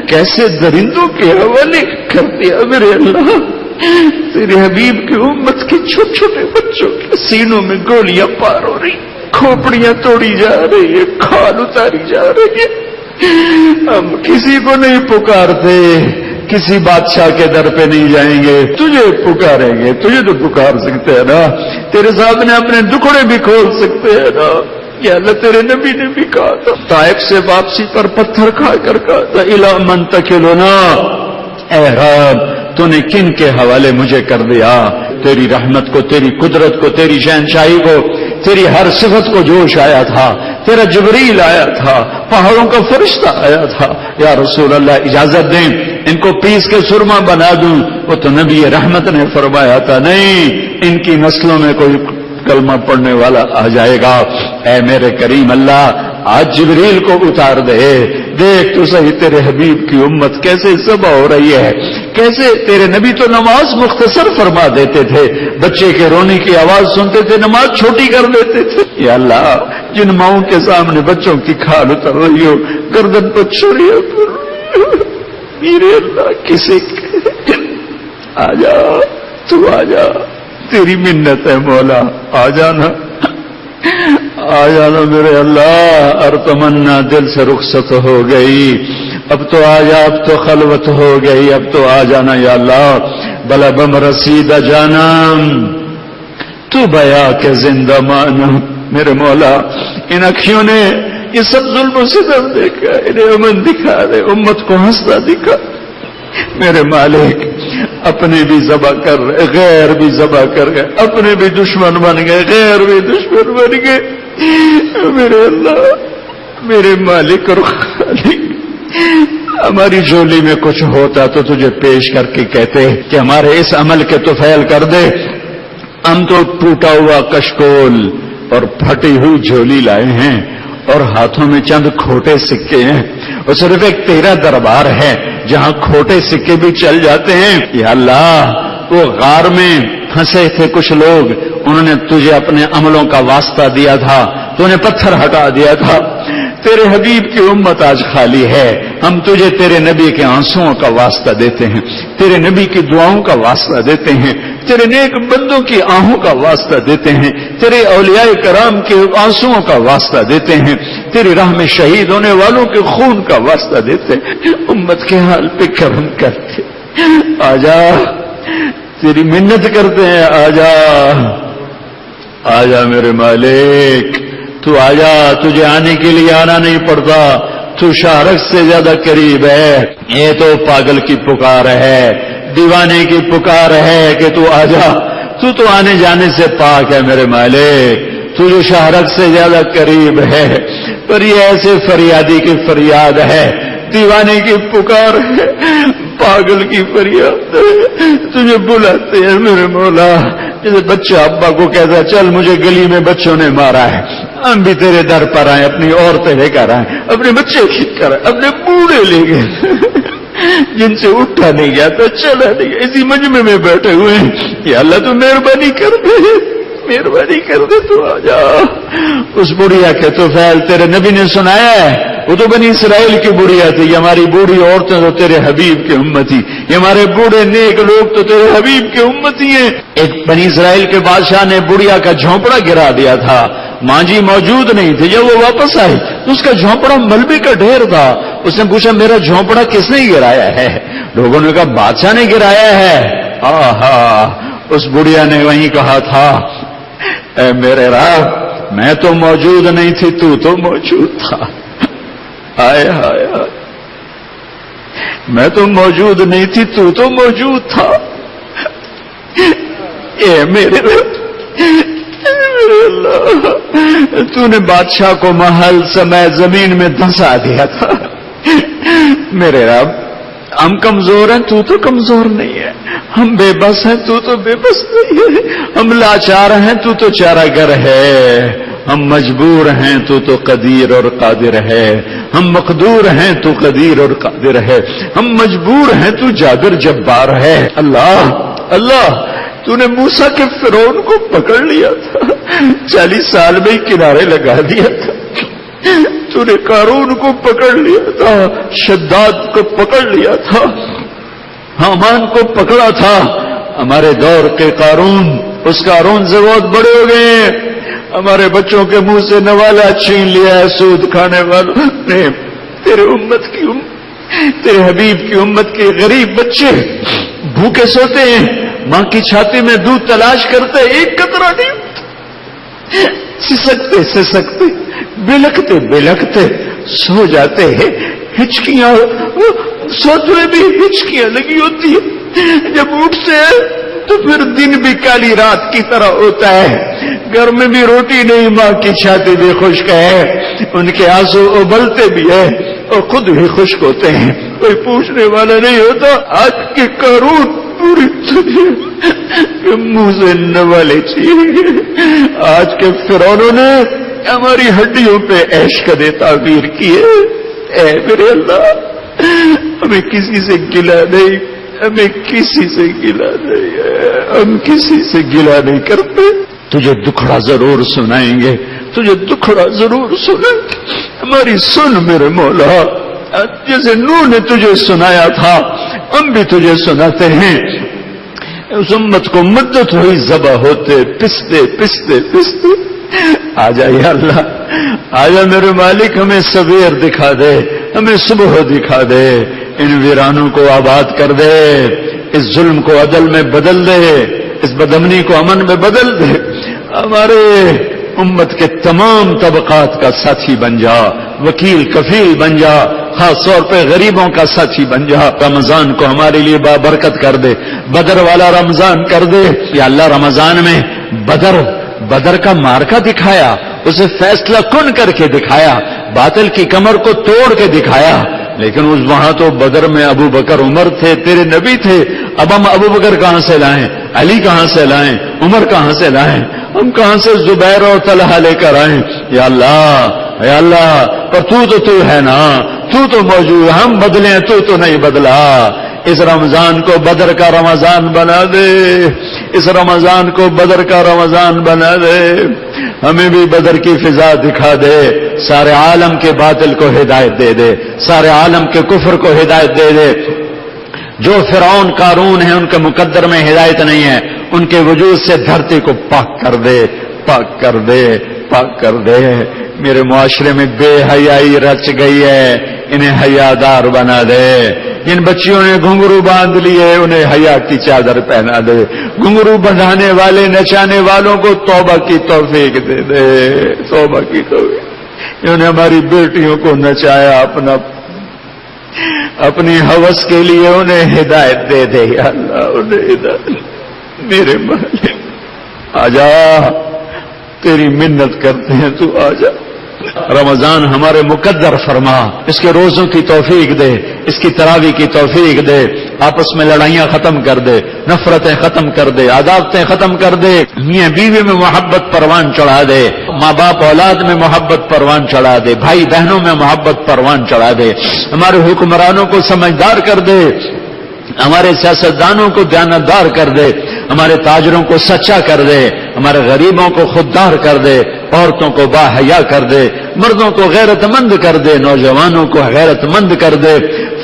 کیسے درندوں کے حوالے کر دیا میرے اللہ۔ تیرے حبیب کی امت کے چھوٹے چھوٹے بچوں کے سینوں میں گولیاں پار ہو رہی، کھوپڑیاں توڑی جا رہی ہے، کھال اتاری جا رہی ہے۔ ہم کسی کو نہیں پکارتے، کسی بادشاہ کے در پہ نہیں جائیں گے، تجھے پکاریں گے، تجھے تو پکار سکتے ہیں نا، تیرے سامنے اپنے دکھڑے بھی کھول سکتے ہیں نا۔ یا اللہ تیرے نبی نے بھی کہا تھا، طائف سے واپسی پر پتھر کھا کر کہا تھا، اِلَىٰ مَن تَكِلُنَا، اے رب تو نے کن کے حوالے مجھے کر دیا؟ تیری رحمت کو، تیری قدرت کو، تیری شہنشاہی کو، تیری ہر صفت کو جوش آیا تھا، تیرا جبریل آیا تھا، پہاڑوں کا فرشتہ آیا تھا، یا رسول اللہ اجازت دیں ان کو پیس کے سرما بنا دوں؟ وہ تو نبی رحمت نے فرمایا تھا، نہیں ان کی نسلوں میں کوئی کلمہ پڑھنے والا آ جائے گا۔ اے میرے کریم اللہ آج جبریل کو اتار دے، دیکھ تو صحیح تیرے حبیب کی امت کیسے ذبح ہو رہی ہے، کیسے تیرے نبی تو نماز مختصر فرما دیتے تھے، بچے کے رونے کی آواز سنتے تھے نماز چھوٹی کر دیتے تھے۔ یا اللہ جن ماؤں کے سامنے بچوں کی کھال اتر رہی ہو، گردن پر چھڑیاں پھر رہی ہو، میرے اللہ کسے آ جا، تو آ جا، تیری منت ہے مولا، آ جانا، آ جانا میرے اللہ۔ اور تمنا دل سے رخصت ہو گئی، اب تو آ جا، اب تو خلوت ہو گئی، اب تو آ جانا یا اللہ۔ بلا بم رسید جانا تو بیا کے زندہ مانا، میرے مولا ان اکھیوں نے یہ سب ظلم و ستم دیکھا، انہیں امن دکھا دے، امت کو ہنستا دکھا میرے مالک۔ اپنے بھی ذبح کر رہے، غیر بھی ذبح کر گئے، اپنے بھی دشمن بن گئے، غیر بھی دشمن بن گئے، میرے اللہ میرے مالک اور خالق۔ ہماری جھولی میں کچھ ہوتا تو تجھے پیش کر کے کہتے کہ ہمارے اس عمل کے تو فعل کر دے، ہم تو ٹوٹا ہوا کشکول اور پھٹی ہوئی جھولی لائے ہیں اور ہاتھوں میں چند کھوٹے سکے ہیں، اور صرف ایک تیرا دربار ہے جہاں کھوٹے سکے بھی چل جاتے ہیں. یا اللہ وہ غار میں پھنسے تھے کچھ لوگ, انہوں نے تجھے اپنے عملوں کا واسطہ دیا تھا, تو انہیں پتھر ہٹا دیا تھا. تیرے حبیب کی امت آج خالی ہے, ہم تجھے تیرے نبی کے آنسوؤں کا واسطہ دیتے ہیں, تیرے نبی کی دعاؤں کا واسطہ دیتے ہیں, تیرے نیک بندوں کی آہوں کا واسطہ دیتے ہیں, تیرے اولیاء کرام کے آنسوؤں کا واسطہ دیتے ہیں, تیری راہ میں شہید ہونے والوں کے خون کا واسطہ دیتے ہیں. امت کے حال پہ کرم کرتے, آجا تیری منت کرتے ہیں, آجا آجا میرے مالک, تو آجا, تجھے آنے کے لیے آنا نہیں پڑتا, تو شارک سے زیادہ قریب ہے. یہ تو پاگل کی پکار ہے, دیوانے کی پکار ہے کہ تو آجا, تو آنے جانے سے پاک ہے میرے مالک, تو جو شہرک سے زیادہ قریب ہے. پر یہ ایسے فریادی کی فریاد ہے, دیوانے کی پکار ہے, پاگل کی فریاد ہے. تجھے بلاتے ہیں میرے مولا, جیسے بچہ ابا کو کہتا ہے چل مجھے گلی میں بچوں نے مارا ہے, ہم بھی تیرے در پر آئے, اپنی عورتیں لے کر آئے, اپنے بچے لے کر آئے, اپنے بوڑھے لے گئے جن سے اٹھا نہیں گیا تو چلا نہیں گیا, اسی مجمع میں بیٹھے ہوئے ہیں. یا اللہ تو مہربانی کر دے, مہربانی کر دے, تو آ جا. اس بڑھیا کے تو فعل تیرے نبی نے سنایا ہے, وہ تو بنی اسرائیل کی بڑھیا تھی. یہ ہماری بوڑھی عورتیں تو تیرے حبیب کی امتی, یہ ہمارے بوڑھے نیک لوگ تو تیرے حبیب کے امتی ہیں. ایک بنی اسرائیل کے بادشاہ نے بڑھیا کا جھونپڑا گرا دیا تھا, ماں جی موجود نہیں تھی. جب وہ واپس آئی تو اس کا جھونپڑا ملبے کا ڈھیر تھا. اس نے پوچھا میرا جھونپڑا کس نے گرایا ہے؟ لوگوں نے کہا بادشاہ نے گرایا ہے. آہا, اس بڑھیا نے وہیں کہا تھا اے میرے رب میں تو موجود نہیں تھی, تو موجود تھا. ہائے ہائے ہائے, میں تو موجود نہیں تھی, تو موجود تھا. اے میرے رب, اللہ, تو نے بادشاہ کو محل سمے زمین میں دھنسا دیا تھا. میرے رب ہم کمزور ہیں, تو کمزور نہیں ہے. ہم بے بس ہیں, تو بے بس نہیں ہے. ہم لاچار ہیں, تو چارہ گر ہے. ہم مجبور ہیں, تو قدیر اور قادر ہے. ہم مقدور ہیں, تو قدیر اور قادر ہے. ہم مجبور ہیں, تو جابر جبار ہے. اللہ اللہ, تو نے موسیٰ کے فرعون کو پکڑ لیا تھا, 40 سال میں ہی کنارے لگا دیا تھا. تو نے قارون کو پکڑ لیا تھا, شداد کو پکڑ لیا تھا, حامان کو پکڑا تھا. ہمارے دور کے قارون اس قارون سے بہت بڑے ہو گئے ہیں. ہمارے بچوں کے منہ سے نوالا چھین لیا ہے سود کھانے والوں نے. تیرے امت کی تیرے حبیب کی امت کے غریب بچے بھوکے سوتے ہیں, ماں کی چھاتی میں دودھ تلاش کرتے, ایک قطرہ نہیں, سسکتے بلکتے سو جاتے ہیں. ہچکیاں سوتے ہوئے بھی ہچکیاں لگی ہوتی ہیں, جب اٹھتے ہیں تو پھر دن بھی کالی رات کی طرح ہوتا ہے. گھر میں بھی روٹی نہیں, ماں کی چھاتی بھی خشک ہے, ان کے آنسو ابلتے بھی ہیں اور خود بھی خشک ہوتے ہیں. کوئی پوچھنے والا نہیں ہوتا. آج کے قارون پوری دنیا کے منہ سے نوالے چاہیے. آج کے فرعونوں نے ہماری ہڈیوں پہ عیش قدے تعبیر کیے. اے میرے اللہ, ہمیں کسی سے گلہ نہیں, ہمیں کسی سے گلہ نہیں ہے, ہم کسی سے گلہ نہیں کرتے. تجھے دکھڑا ضرور سنائیں گے, تجھے دکھڑا ضرور سنائیں گے. ہماری سن میرے مولا, جیسے نوح نے تجھے سنایا تھا ہم بھی تجھے سناتے ہیں. اس امت کو مدت ہوئی ذبح ہوتے, پستے. آجا یا اللہ, آجا میرے مالک, ہمیں سویر دکھا دے, ہمیں صبح دکھا دے. ان ویرانوں کو آباد کر دے, اس ظلم کو عدل میں بدل دے, اس بدامنی کو امن میں بدل دے. ہمارے امت کے تمام طبقات کا ساتھی بن جا, وکیل کفیل بن جا, خاص طور پہ غریبوں کا ساتھی بن جا. رمضان کو ہمارے لیے بابرکت کر دے, بدر والا رمضان کر دے. یا اللہ رمضان میں بدر کا مارکا دکھایا, اسے فیصلہ کن کر کے دکھایا, باطل کی کمر کو توڑ کے دکھایا. لیکن وہاں تو بدر میں ابو بکر عمر تھے, تیرے نبی تھے. اب ہم ابو بکر کہاں سے لائیں, علی کہاں سے لائیں, عمر کہاں سے لائیں, ہم کہاں سے زبیر اور طلحہ لے کر آئیں. یا اللہ پر تو ہے نا, تو موجود، ہم بدلیں تو نہیں بدلا. اس رمضان کو بدر کا رمضان بنا دے، اس رمضان کو بدر کا رمضان بنا دے. ہمیں بھی بدر کی فضا دکھا دے، سارے عالم کے باطل کو ہدایت دے دے، سارے عالم کے کفر کو ہدایت دے دے. جو فرعون قارون ہیں ان کے مقدر میں ہدایت نہیں ہے، ان کے وجود سے دھرتی کو پاک کر دے، پاک کر دے، پاک کر دے. میرے معاشرے میں بے حیائی رچ گئی ہے، انہیں حیادار بنا دے. جن بچیوں نے گھنگرو باندھ لیے انہیں حیا کی چادر پہنا دے. گھنگرو بندھانے والے نچانے والوں کو توبہ کی توفیق دے دے، توبہ کی توفیق. انہوں نے ہماری بیٹیوں کو نچایا اپنی ہوس کے لیے، انہیں ہدایت دے دے یا اللہ، انہیں ہدایت. میرے مالک آجا، تیری منت کرتے ہیں، تو آجا. رمضان ہمارے مقدر فرما، اس کے روزوں کی توفیق دے، اس کی تراویح کی توفیق دے. آپس میں لڑائیاں ختم کر دے، نفرتیں ختم کر دے، عداوتیں ختم کر دے. میاں بیوی میں محبت پروان چڑھا دے، ماں باپ اولاد میں محبت پروان چڑھا دے، بھائی بہنوں میں محبت پروان چڑھا دے. ہمارے حکمرانوں کو سمجھدار کر دے، ہمارے سیاستدانوں کو دیانتدار کر دے، ہمارے تاجروں کو سچا کر دے، ہمارے غریبوں کو خوددار کر دے، عورتوں کو باحیا کر دے، مردوں کو غیرت مند کر دے، نوجوانوں کو غیرت مند کر دے،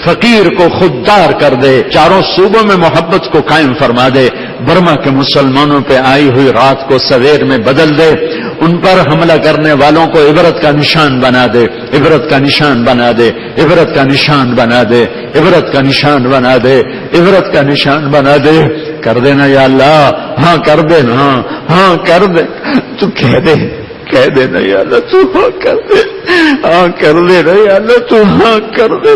فقیر کو خوددار کر دے. چاروں صوبوں میں محبت کو قائم فرما دے. برما کے مسلمانوں پہ آئی ہوئی رات کو سویر میں بدل دے. ان پر حملہ کرنے والوں کو عبرت کا نشان بنا دے، عبرت کا نشان بنا دے، عبرت کا نشان بنا دے، عبرت کا نشان بنا دے، عبرت کا نشان بنا دے. کر دینا یا اللہ، ہاں کر دینا، ہاں کر دے. تو کہہ دینا یا اللہ، تو ہاں کر دے، ہاں کر دینا یا اللہ، تو ہاں کر دے،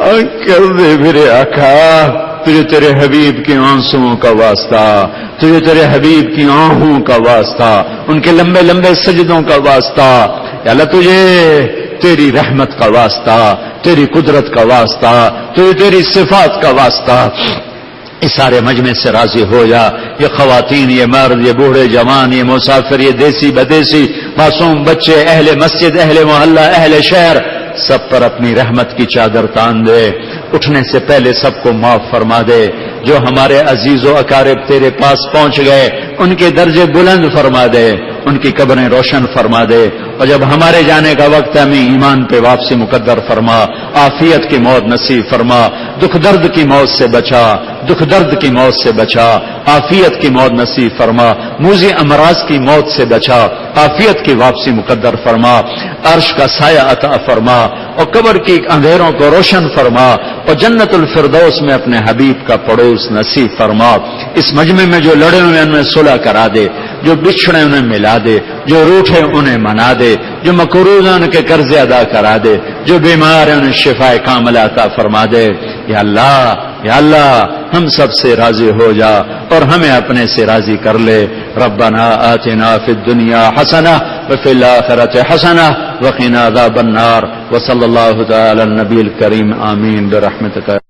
ہاں کر دے. میرے آقا، تجھے تیرے حبیب کے آنسوؤں کا واسطہ، تجھے تیرے حبیب کی آہوں کا واسطہ، ان کے لمبے لمبے سجدوں کا واسطہ. یا اللہ، تجھے تیری رحمت کا واسطہ، تیری قدرت کا واسطہ، تجھے تیری صفات کا واسطہ. اس سارے مجمع سے راضی ہو جا. یہ خواتین، یہ مرد، یہ بوڑھے جوان، یہ مسافر، یہ دیسی بدیسی، معصوم بچے، اہل مسجد، اہل محلہ، اہل شہر، سب پر اپنی رحمت کی چادر تان دے. اٹھنے سے پہلے سب کو معاف فرما دے. جو ہمارے عزیز و اقارب تیرے پاس پہنچ گئے ان کے درجے بلند فرما دے، ان کی قبریں روشن فرما دے. اور جب ہمارے جانے کا وقت ہے، ہمیں ایمان پہ واپسی مقدر فرما، عافیت کی موت نصیب فرما، دکھ درد کی موت سے بچا، دکھ درد کی موت سے بچا، عافیت کی موت نصیب فرما، موذی امراض کی موت سے بچا، عافیت کی واپسی مقدر فرما، عرش کا سایہ عطا فرما، اور قبر کی اندھیروں کو روشن فرما، اور جنت الفردوس میں اپنے حبیب کا پڑوس نصیب فرما. اس مجمع میں جو لڑے ہوئے انہیں صلح کرا دے، جو بچھڑے انہیں ملا دے، جو روٹھے انہیں منا دے، جو مقروض ہیں ان کے قرض ادا کرا دے، جو بیمار ہیں انہیں شفا کاملہ عطا فرما دے. یا اللہ، یا اللہ، ہم سب سے راضی ہو جا اور ہمیں اپنے سے راضی کر لے. ربنا آتنا فی الدنیا حسنہ وفی الآخرۃ حسنہ وقنا عذاب النار. وصلی اللہ تعالی علی النبی الکریم. آمین برحمتک.